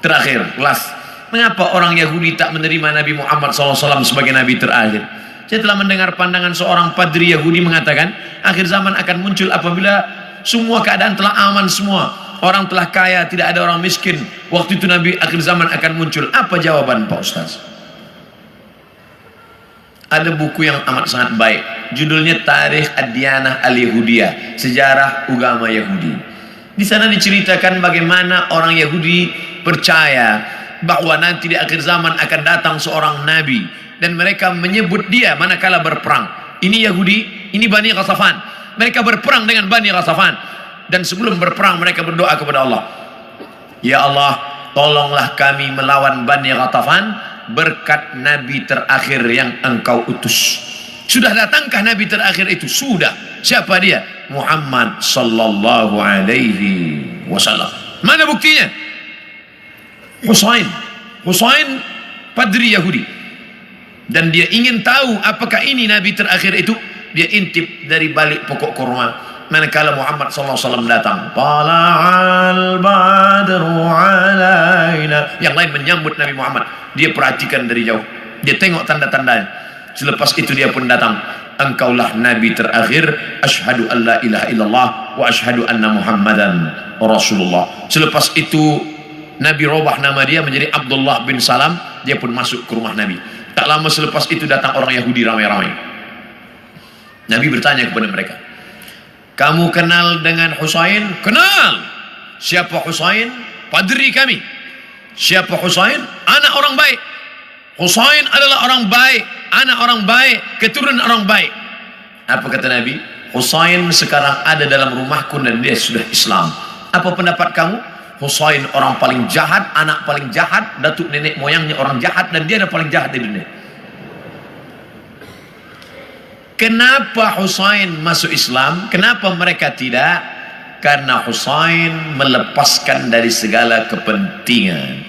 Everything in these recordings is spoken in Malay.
terakhir, last. Mengapa orang Yahudi tak menerima Nabi Muhammad SAW sebagai Nabi terakhir? Saya telah mendengar pandangan seorang padri Yahudi mengatakan, akhir zaman akan muncul apabila semua keadaan telah aman semua. Orang telah kaya, tidak ada orang miskin. Waktu itu Nabi akhir zaman akan muncul. Apa jawaban Pak Ustaz? Ada buku yang amat sangat baik. Judulnya Tarikh Ad-Diyanah Al-Yahudiyah, sejarah agama Yahudi. Di sana diceritakan bagaimana orang Yahudi percaya bahwa nanti di akhir zaman akan datang seorang nabi dan mereka menyebut dia manakala berperang. Ini Yahudi, ini Bani Ghatafan. Mereka berperang dengan Bani Ghatafan dan sebelum berperang mereka berdoa kepada Allah, ya Allah, tolonglah kami melawan Bani Ghatafan berkat nabi terakhir yang engkau utus. Sudah datangkah nabi terakhir itu? Sudah. Siapa dia? Muhammad sallallahu alaihi wasallam. Mana buktinya? Husain padri Yahudi, dan dia ingin tahu apakah ini nabi terakhir itu. Dia intip dari balik pokok kurma manakala Muhammad SAW datang. Tala'al badru alaina. Yang lain menyambut Nabi Muhammad, dia perhatikan dari jauh, dia tengok tanda-tandanya. Selepas itu dia pun datang. Engkaulah nabi terakhir. Asyhadu an la ilaha illallah wa asyhadu anna Muhammadan Rasulullah. Selepas itu Nabi robah nama dia menjadi Abdullah bin Salam. Dia pun masuk ke rumah Nabi. Tak lama selepas itu datang orang Yahudi ramai-ramai. Nabi bertanya kepada mereka, kamu kenal dengan Husain? Kenal. Siapa Husain? Padri kami. Siapa Husain? Anak orang baik. Husain adalah orang baik, anak orang baik, keturunan orang baik. Apa kata Nabi? Husain sekarang ada dalam rumahku dan dia sudah Islam. Apa pendapat kamu? Husain orang paling jahat, anak paling jahat, datuk nenek moyangnya orang jahat, dan dia adalah paling jahat di dunia. Kenapa Husain masuk Islam? Kenapa mereka tidak? Karena Husain melepaskan dari segala kepentingan.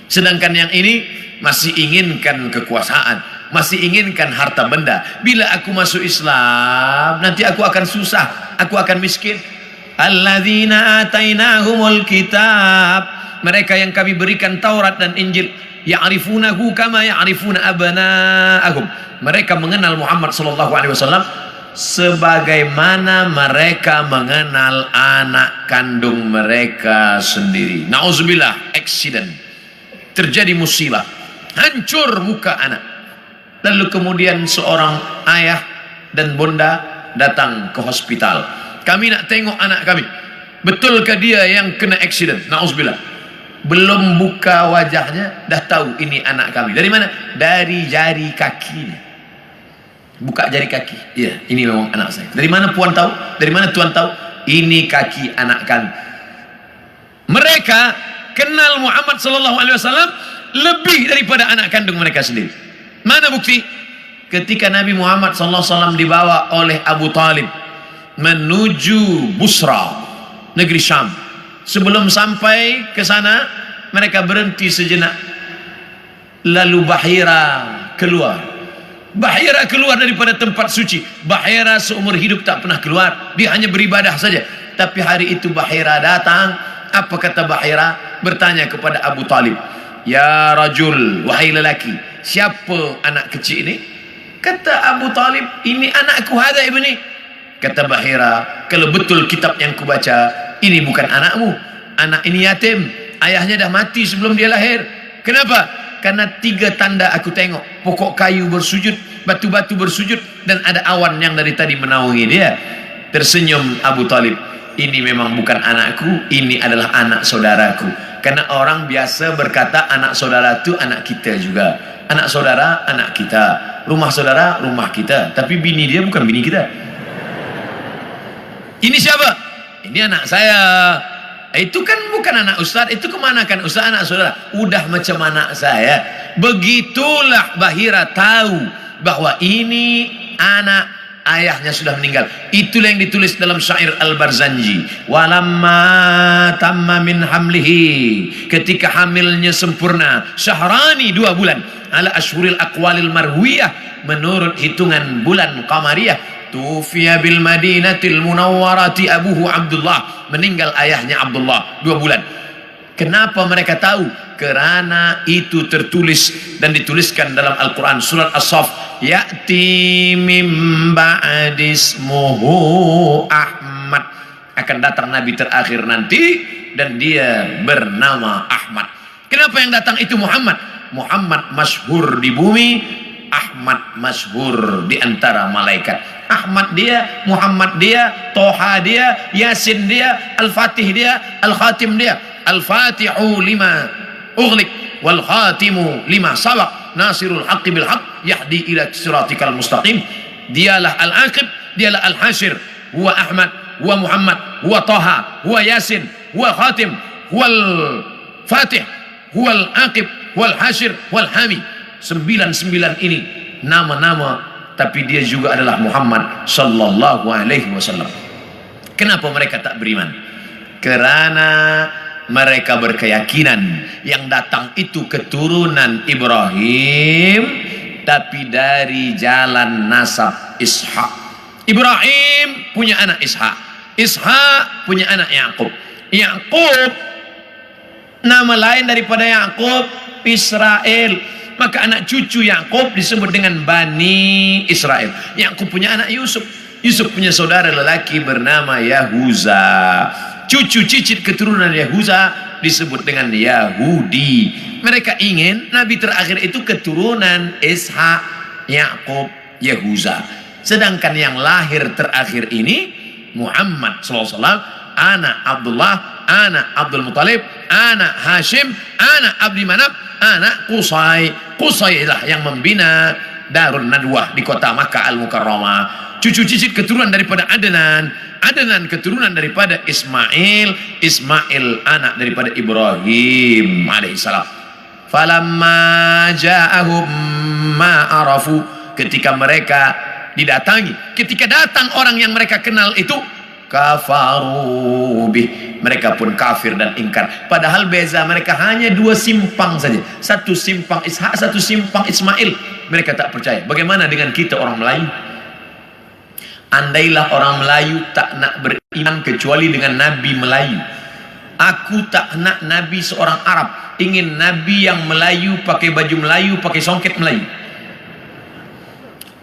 Sedangkan yang ini masih inginkan kekuasaan, masih inginkan harta benda. Bila aku masuk Islam, nanti aku akan susah, aku akan miskin. Alladzina atainahumul kitab, mereka yang kami berikan Taurat dan Injil, ya'rifunahu kama ya'rifuna abna'ahum. Mereka mengenal Muhammad sallallahu alaihi wasallam sebagaimana mereka mengenal anak kandung mereka sendiri. Nauzubillah, accident, terjadi musibah, hancur muka anak. Lalu kemudian seorang ayah dan bunda datang ke hospital. Kami nak tengok anak kami. Betulkah dia yang kena accident? Nauzubillah. Belum buka wajahnya dah tahu ini anak kami. Dari mana? Dari jari kakinya. Buka jari kaki. Ya, ini memang anak saya. Dari mana puan tahu? Dari mana tuan tahu? Ini kaki anak kami. Mereka kenal Muhammad sallallahu alaihi wasallam lebih daripada anak kandung mereka sendiri. Mana bukti? Ketika Nabi Muhammad sallallahu alaihi wasallam dibawa oleh Abu Talib menuju Busra, negeri Syam. Sebelum sampai ke sana, mereka berhenti sejenak. Lalu Bahira keluar. Bahira keluar daripada tempat suci. Bahira seumur hidup tak pernah keluar. Dia hanya beribadah saja. Tapi hari itu Bahira datang. Apa kata Bahira? Bertanya kepada Abu Talib, ya rajul, wahai lelaki, siapa anak kecil ini? Kata Abu Talib, ini anakku, hada ibni. Kata Bahira, kalau betul kitab yang kubaca, ini bukan anakmu. Anak ini yatim, ayahnya dah mati sebelum dia lahir. Kenapa? Karena 3 tanda aku tengok. Pokok kayu bersujud, batu-batu bersujud, dan ada awan yang dari tadi menaungi dia. Tersenyum Abu Talib, ini memang bukan anakku, ini adalah anak saudaraku. Karena orang biasa berkata anak saudara itu anak kita juga. Anak saudara, anak kita. Rumah saudara, rumah kita. Tapi bini dia bukan bini kita. Ini siapa? Ini anak saya. Itu kan bukan anak ustaz. Itu kemana kan ustaz, anak saudara? Udah macam anak saya. Begitulah Bahira tahu bahwa ini anak ayahnya sudah meninggal. Itulah yang ditulis dalam syair Al-Barzanji. Walamma tamma min hamlihi, ketika hamilnya sempurna, syahrani 2 bulan, ala ashhuril aqwalil marwiyah, menurut hitungan bulan qamariyah. Tufiya bil Madinatil Munawwarati abuhu Abdullah, meninggal ayahnya Abdullah 2 bulan. Kenapa mereka tahu? Kerana itu tertulis dan dituliskan dalam Al-Quran surat As-Saff, ya'ti mim ba'dismuhu Ahmad, akan datang nabi terakhir nanti dan dia bernama Ahmad. Kenapa yang datang itu Muhammad? Muhammad masyhur di bumi, Ahmad masyhur di antara malaikat. Ahmad dia, Muhammad dia, Toha dia, Yasin dia, Al-Fatih dia, Al-Khatim dia. Al-Fatihu lima ughliq wal khatimu lima sabaq nasirul haqqi bil haqq yahdi ila siratikal mustaqim. Dialah Al-Aqib, dialah Al-Hashir, huwa Ahmad, huwa Muhammad, huwa Toha, huwa Yasin, huwa Khatim, huwa Al-Fatih, huwa Al-Aqib, huwa Al-Hashir, huwa Al-Hami. 99 ini nama-nama, tapi dia juga adalah Muhammad sallallahu alaihi wasallam. Kenapa mereka tak beriman? Kerana mereka berkeyakinan yang datang itu keturunan Ibrahim, tapi dari jalan nasab Ishak. Ibrahim punya anak Ishak, Ishak punya anak Yakub. Yakub, nama lain daripada Yakub Israel. Maka anak cucu Yakub disebut dengan Bani Israel. Yakub punya anak Yusuf, Yusuf punya saudara lelaki bernama Yahuza. Cucu cicit keturunan Yahuza disebut dengan Yahudi. Mereka ingin nabi terakhir itu keturunan Ishak, Yakub, Yahuza. Sedangkan yang lahir terakhir ini Muhammad SAW, anak Abdullah, anak Abdul Muttalib, anak Hashim, anak Abdi Manaf, anak Qusay. Qusay lah yang membina Darun Nadwah di kota Makkah Al-Mukarramah. Cucu cicit keturunan daripada Adnan, Adnan keturunan daripada Ismail, Ismail anak daripada Ibrahim alaihissalam. Falamma ja'ahum ma arafu, ketika mereka didatangi, ketika datang orang yang mereka kenal itu, kafaru bih, mereka pun kafir dan ingkar. Padahal beza mereka hanya 2 simpang saja, satu simpang Ishak, satu simpang Ismail. Mereka tak percaya. Bagaimana dengan kita orang Melayu? Andailah orang Melayu tak nak beriman kecuali dengan Nabi Melayu. Aku tak nak Nabi seorang Arab, ingin Nabi yang Melayu, pakai baju Melayu, pakai songket Melayu.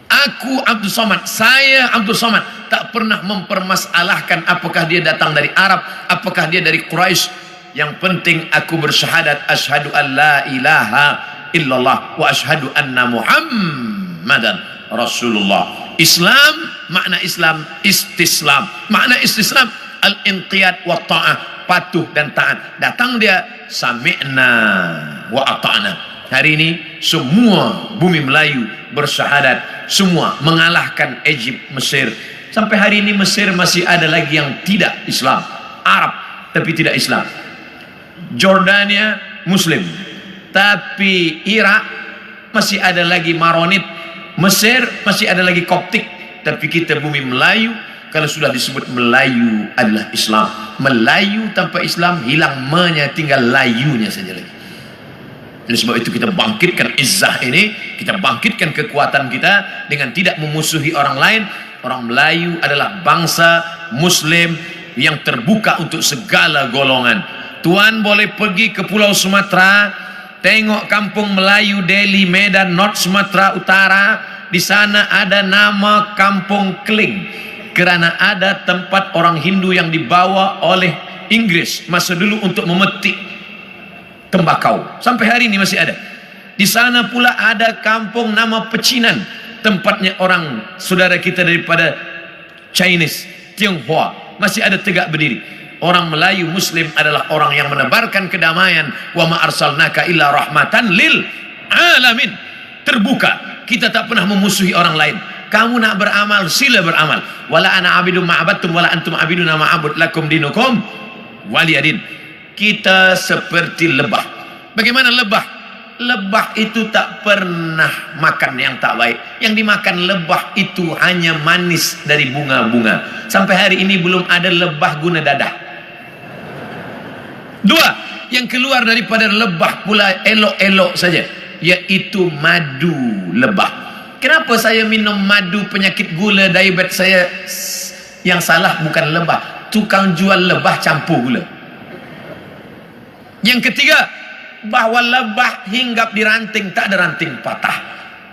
Aku Abdul Somad, saya Abdul Somad, tak pernah mempermasalahkan apakah dia datang dari Arab, apakah dia dari Quraisy. Yang penting aku bersyahadat asyhadu an la ilaha illallah wa asyhadu anna Muhammadan Rasulullah. Islam, makna Islam istislam. Makna istislam al-inqiyad wa ta'ah, patuh dan taat. Datang dia sami'na wa ata'na. Hari ini semua bumi Melayu bersyahadat, semua mengalahkan Egypt, Mesir. Sampai hari ini Mesir masih ada lagi yang tidak Islam, Arab tapi tidak Islam. Jordania Muslim, tapi Irak masih ada lagi Maronit. Mesir masih ada lagi Koptik. Tapi kita bumi Melayu, kalau sudah disebut Melayu adalah Islam. Melayu tanpa Islam hilang me-nya, tinggal layunya saja lagi. Oleh sebab itu kita bangkitkan izzah ini, kita bangkitkan kekuatan kita dengan tidak memusuhi orang lain. Orang Melayu adalah bangsa Muslim yang terbuka untuk segala golongan. Tuan boleh pergi ke Pulau Sumatera, tengok kampung Melayu Deli, Medan, North Sumatera Utara. Di sana ada nama Kampung Kling, kerana ada tempat orang Hindu yang dibawa oleh Inggris masa dulu untuk memetik tembakau. Sampai hari ini masih ada. Di sana pula ada kampung nama Pecinan, tempatnya orang saudara kita daripada Chinese, Tionghoa, masih ada tegak berdiri. Orang Melayu Muslim adalah orang yang menebarkan kedamaian. Wa ma arsalnaka illa rahmatan lil alamin. Terbuka, kita tak pernah memusuhi orang lain. Kamu nak beramal, sila beramal. Wala ana abidum ma'abattum wala antum abiduna ma'abud lakum dinukum waliyadin. Kita seperti lebah. Bagaimana lebah? Lebah itu tak pernah makan yang tak baik. Yang dimakan lebah itu hanya manis dari bunga-bunga. Sampai hari ini belum ada lebah guna dadah. 2, yang keluar daripada lebah pula elok-elok saja, yaitu madu lebah. Kenapa saya minum madu penyakit gula, diabetes saya? Yang salah bukan lebah, tukang jual lebah campur gula. Yang ketiga, bahwa lebah hinggap di ranting, tak ada ranting patah.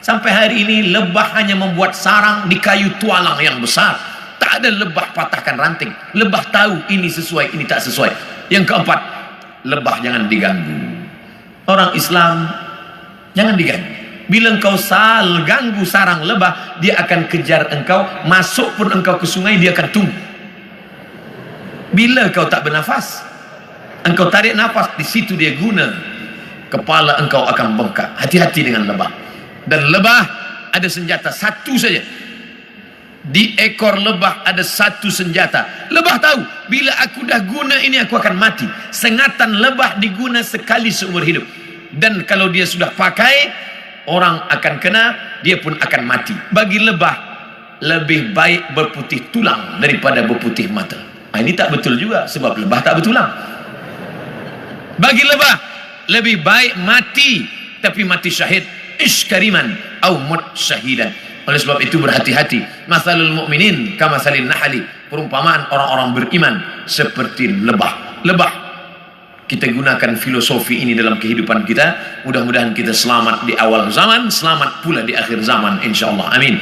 Sampai hari ini lebah hanya membuat sarang di kayu tualang yang besar. Tak ada lebah patahkan ranting. Lebah tahu ini sesuai, ini tak sesuai. Yang keempat, lebah jangan diganggu. Orang Islam jangan diganggu. Bila engkau ganggu sarang lebah, dia akan kejar engkau. Masuk pun engkau ke sungai, dia akan tunggu. Bila engkau tak bernafas, engkau tarik nafas, di situ dia guna. Kepala engkau akan bengkak. Hati-hati dengan lebah. Dan lebah ada senjata satu saja. Di ekor lebah ada satu senjata. Lebah tahu, bila aku dah guna ini aku akan mati. Sengatan lebah diguna sekali seumur hidup. Dan kalau dia sudah pakai, orang akan kena, dia pun akan mati. Bagi lebah, lebih baik berputih tulang daripada berputih mata. Ini tak betul juga, sebab lebah tak bertulang. Bagi lebah, lebih baik mati, tapi mati syahid, iskariman au mut syahidan. Oleh sebab itu berhati-hati. Mathalul mu'minin kamathalin nahli. Perumpamaan orang-orang beriman seperti lebah. Lebah. Kita gunakan filosofi ini dalam kehidupan kita. Mudah-mudahan kita selamat di awal zaman, selamat pula di akhir zaman, insyaallah. Amin.